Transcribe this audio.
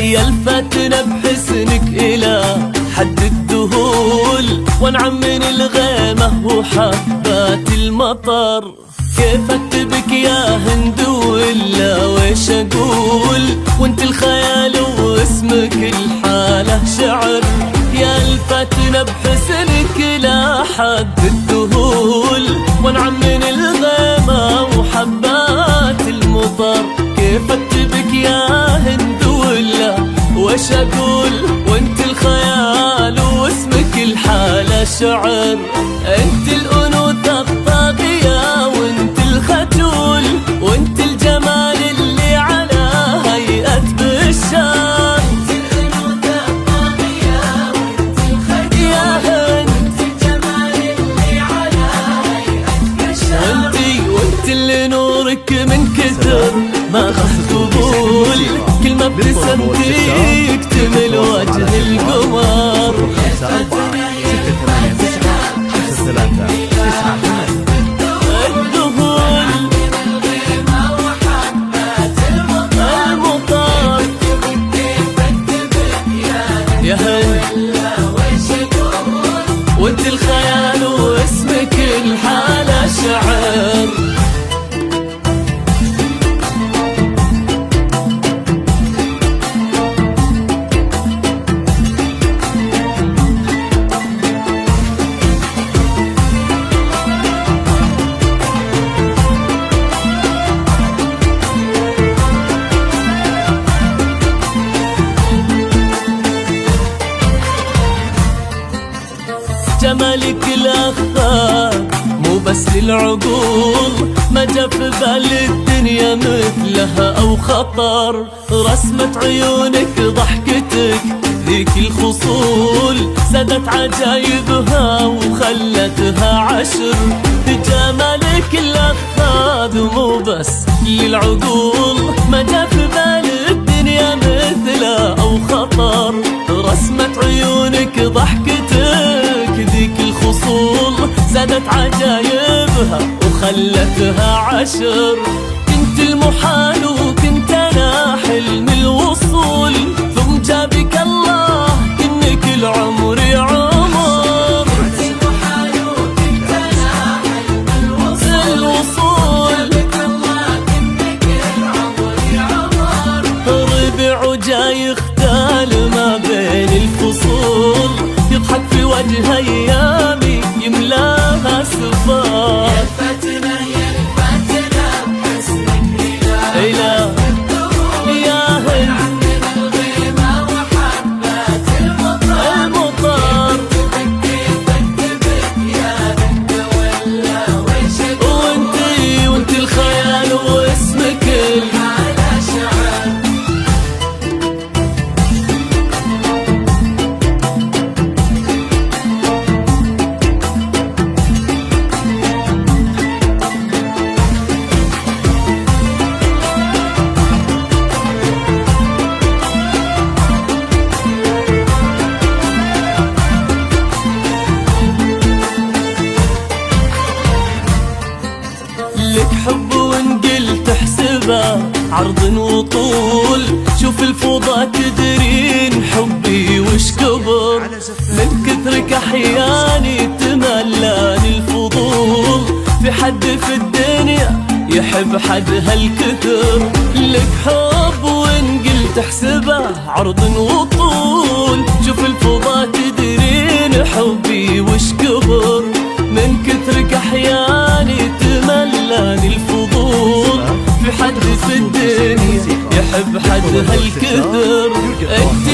يا الفاتنة بحسنك إلى حد الذهول، وانعم من الغيمة وحبات المطر. كيف اكتبك يا هند ولا ويش اقول، وانت الخيال واسمك الحالة شعر. يا الفاتنة بحسنك إلى حد الذهول، وانعم من الغيمة وحبات المطر. كيف اكتبك يا هند ولا وش اقول، وانت الخيال واسمك الحالة شعر. انت الانوثة الطاغية وانت الخجول، وانت الجمال اللي على هيئة بشار. انت الانوثة الطاغية وانت الخجول يا هند، وانت الجمال اللي على هيئة بشار. وانت اللي نورك من كثر ما خذ قبول، كل ما ابتسمتي تمل وجه القمر. يا هند وانت الخيال واسمك الحالة شعر. جمالك الأخضر مو بس للعقول، ما جا في بال الدنيا مثلها أو خطر. رسمة عيونك ضحكتك ذيك الخصول، زادت عجايبها وخلتها عشر. جمالك الأخضر مو بس للعقول، ما جا في بال الدنيا مثلها أو خطر. رسمة عيونك ضحكتك ذيك الخصول، زادت عجايبها وخلتها عشر. كنت المحال وكنت انا حلم الوصول، ثم جابك الله كنك العمر عمر. كنت المحال وكنت انا حلم الوصول، جابك الله كنك العمر عمر. ربع جاي يختال ما بين الفصول، يضحك في وجه ايامي يملاها سفار. يا الفاتنة يا الفاتنة بحسنك إلى يا هند من الغيمة وحبات المطر. كيف اكتبك يا هند ولا ويش اقول، وانت الخيال واسمك الحالة شعر. لك حب وان قلت احسبه عرض وطول، شوف الفوضى تدرين حبي وش كبر. من كثرك احياني تملاني الفضول، في حد في الدنيا يحب حد هالكثر. لك حب وان قلت احسبه عرض وطول، شوف الفوضى تدرين حبي وش كبر. من كثرك احياني تملاني الفضول، في حد في الدنيا يحب حد هالكثر. انت